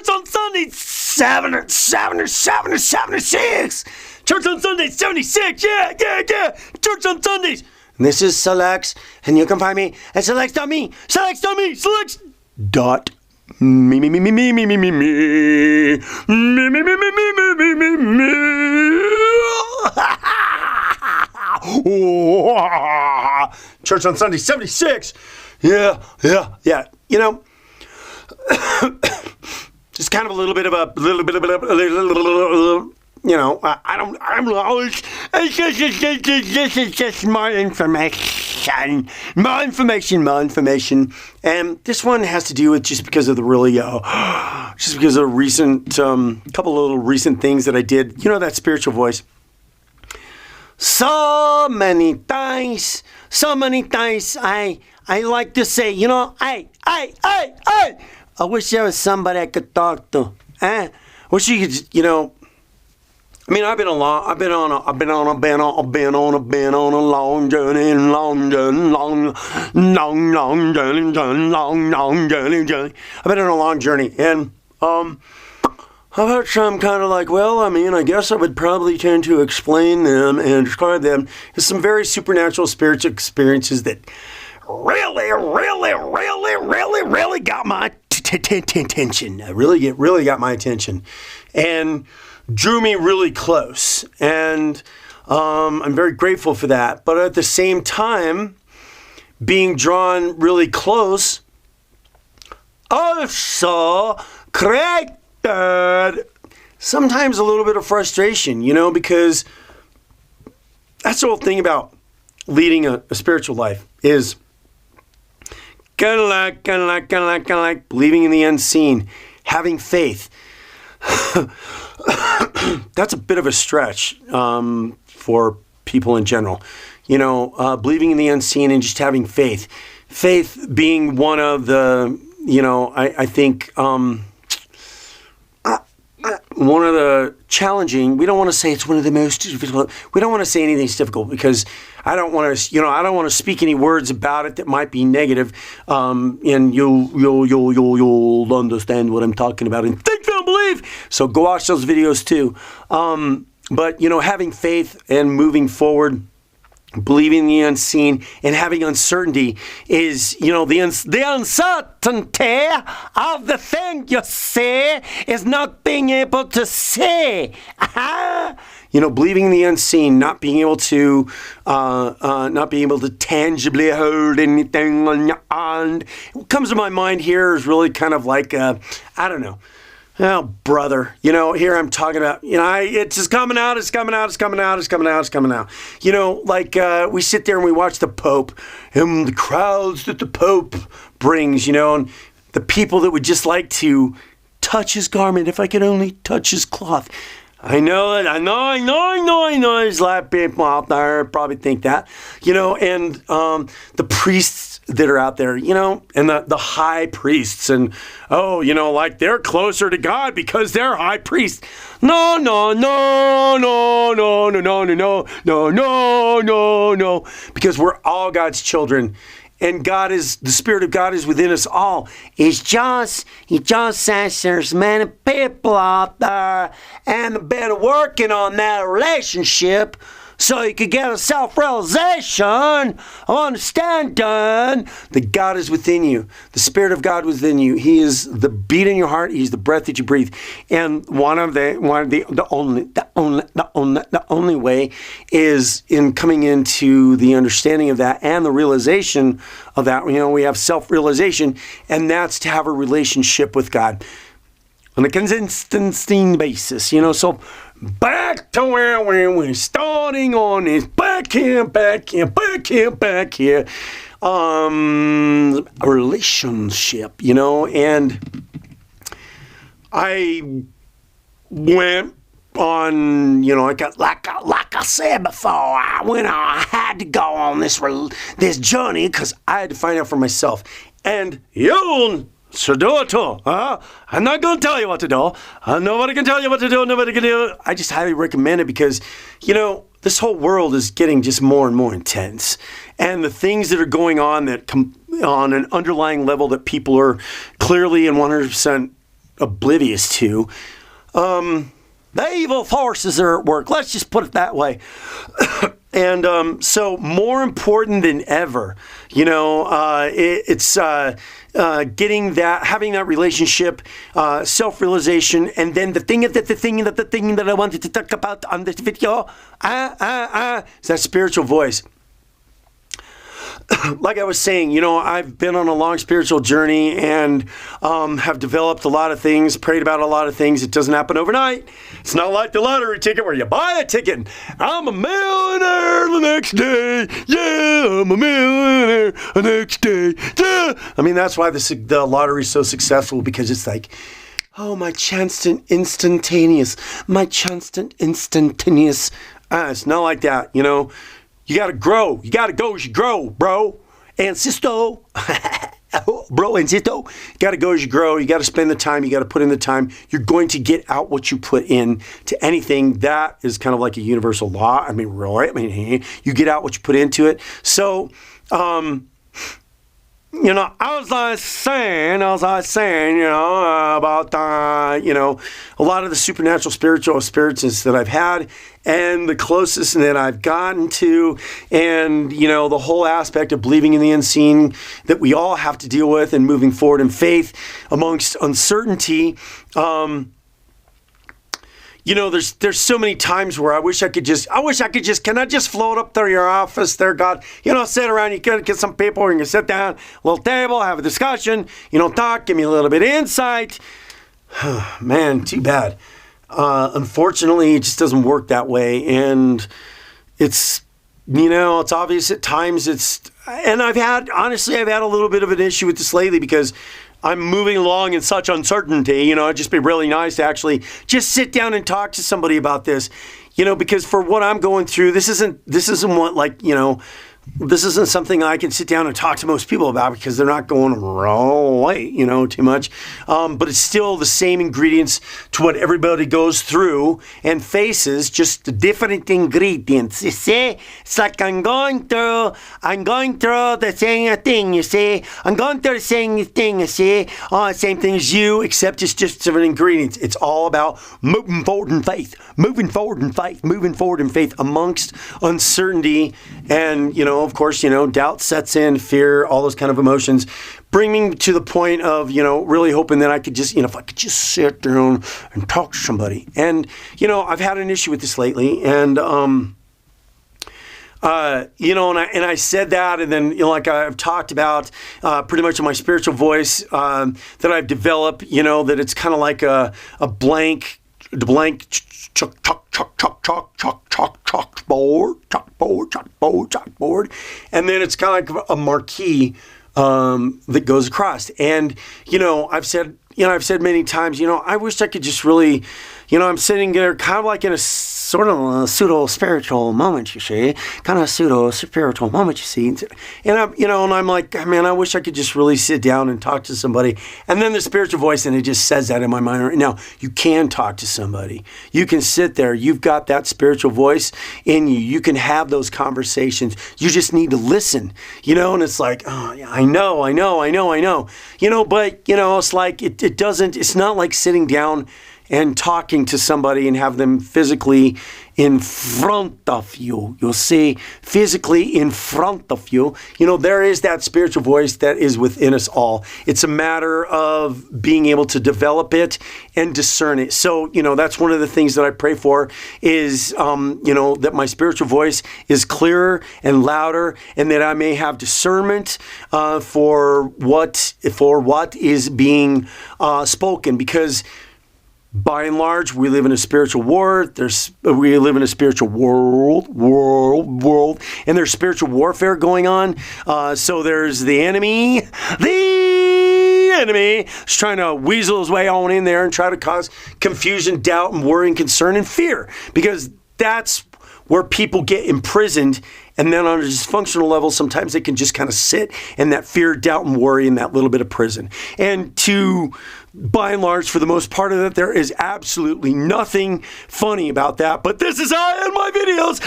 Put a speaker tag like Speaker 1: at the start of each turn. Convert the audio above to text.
Speaker 1: Church on Sunday, 7 or 6. Church on Sunday, 76. Yeah. Church on Sundays. And this is Selex, and you can find me at Selex.me. Selex.me. Church on Sunday, 76. Yeah. You know, just kind of a little bit of you know, I'm always, this is just more information. And this one has to do with just because of the really, just because of recent, couple of little recent things that I did. You know, that spiritual voice. So many times, I like to say, you know, I wish there was somebody I could talk to. Wish you could, you know. I mean, I've been on a long journey. I've been on a long journey, and I've had some kind of like, well, I mean, I guess I would probably tend to explain them and describe them as some very supernatural spiritual experiences that really got my attention. Really got my attention, and drew me really close. And I'm very grateful for that. But at the same time, being drawn really close also created sometimes a little bit of frustration, you know, because that's the whole thing about leading a spiritual life is kind of like believing in the unseen, having faith. That's a bit of a stretch for people in general. You know, believing in the unseen and just having faith. Faith being one of the, you know, I think one of the challenging, we don't want to say it's one of the most difficult. We don't want to say anything's difficult because I don't want to speak any words about it that might be negative. And you'll understand what I'm talking about and think, don't believe. So go watch those videos too. But, you know, having faith and moving forward, believing in the unseen and having uncertainty is, you know, the uncertainty of the thing you say is not being able to say. You know, believing in the unseen, not being able to tangibly hold anything on your hand. What comes to my mind here is really kind of like, I don't know. Oh, brother, you know, here I'm talking about, you know, it's just coming out. You know, like we sit there and we watch the Pope and the crowds that the Pope brings, you know, and the people that would just like to touch his garment if I could only touch his cloth. I know. There's a lot of people out there probably think that, you know, and the priests that are out there, you know, and the high priests and, oh, you know, like they're closer to God because they're high priests. No. Because we're all God's children. And the Spirit of God is within us all. He just says there's many people out there and have been working on that relationship so you could get a self-realization of understanding that God is within you. The Spirit of God within you. He is the beat in your heart. He's the breath that you breathe. And the only way is in coming into the understanding of that and the realization of that. You know, we have self-realization, and that's to have a relationship with God on a consistent basis, you know. So back to where we're starting on this, back here. A relationship, you know, and I went on, you know, like I said before, I had to go on this journey because I had to find out for myself. And you should do it too. I'm not going to tell you what to do. Nobody can tell you what to do. Nobody can do it. I just highly recommend it because, you know, this whole world is getting just more and more intense. And the things that are going on that on an underlying level that people are clearly and 100% oblivious to. The evil forces are at work. Let's just put it that way. And so more important than ever, it's getting that, having that relationship, self-realization, and then the thing that I wanted to talk about on this video, is that spiritual voice. Like I was saying, I've been on a long spiritual journey and have developed a lot of things, prayed about a lot of things. It doesn't happen overnight. It's not like the lottery ticket where you buy a ticket and I'm a millionaire the next day. Yeah, I'm a millionaire the next day. Yeah. I mean, that's why the lottery is so successful, because it's like, oh, my chance instantaneous. It's not like that, You got to grow. You got to go as you grow, bro. And sisto. Bro and sisto. You got to go as you grow. You got to spend the time. You got to put in the time. You're going to get out what you put in to anything. That is kind of like a universal law. I mean, right? I mean, you get out what you put into it. So, as I was saying, about, a lot of the supernatural spiritual experiences that I've had and the closest that I've gotten to, and, the whole aspect of believing in the unseen that we all have to deal with and moving forward in faith amongst uncertainty. There's so many times where I wish I could just, can I just float up to your office there, God? Sit around, you can get some people, and you sit down, a little table, have a discussion, talk, give me a little bit of insight. Man, too bad. Unfortunately, it just doesn't work that way. And it's, it's obvious at times and I've had a little bit of an issue with this lately, because I'm moving along in such uncertainty. It'd just be really nice to actually just sit down and talk to somebody about this, because for what I'm going through, this isn't what, this isn't something I can sit down and talk to most people about, because they're not going right, too much. But it's still the same ingredients to what everybody goes through and faces, just different ingredients. You see, it's like I'm going through the same thing. You see, I'm going through the same thing. You see, same thing as you, except it's just different ingredients. It's all about moving forward in faith amongst uncertainty and of course, doubt sets in, fear, all those kind of emotions, bring me to the point of, really hoping that I could just, if I could just sit down and talk to somebody. And, I've had an issue with this lately, and, and I said that, and then, like I've talked about pretty much in my spiritual voice that I've developed, that it's kind of like a blank chalkboard, and then it's kind of like a marquee that goes across. And I've said many times, I wish I could just really, I'm sitting there kind of like in a sort of a pseudo-spiritual moment, you see, kind of a pseudo-spiritual moment, you see. And I'm like, man, I wish I could just really sit down and talk to somebody. And then the spiritual voice, and it just says that in my mind right now. You can talk to somebody. You can sit there. You've got that spiritual voice in you. You can have those conversations. You just need to listen, and it's like, oh, yeah, I know. But, it's like, it's not like sitting down and talking to somebody and have them physically in front of you. You'll see, physically in front of you. There is that spiritual voice that is within us all. It's a matter of being able to develop it and discern it. So, that's one of the things that I pray for is, that my spiritual voice is clearer and louder, and that I may have discernment for what is being spoken, because by and large, we live in a spiritual war. We live in a spiritual world, and there's spiritual warfare going on. So there's the enemy is trying to weasel his way on in there and try to cause confusion, doubt, and worry, and concern, and fear, because that's where people get imprisoned. And then on a dysfunctional level, sometimes they can just kind of sit in that fear, doubt, and worry in that little bit of prison. And by and large, for the most part of it, there is absolutely nothing funny about that. But this is how I end my videos.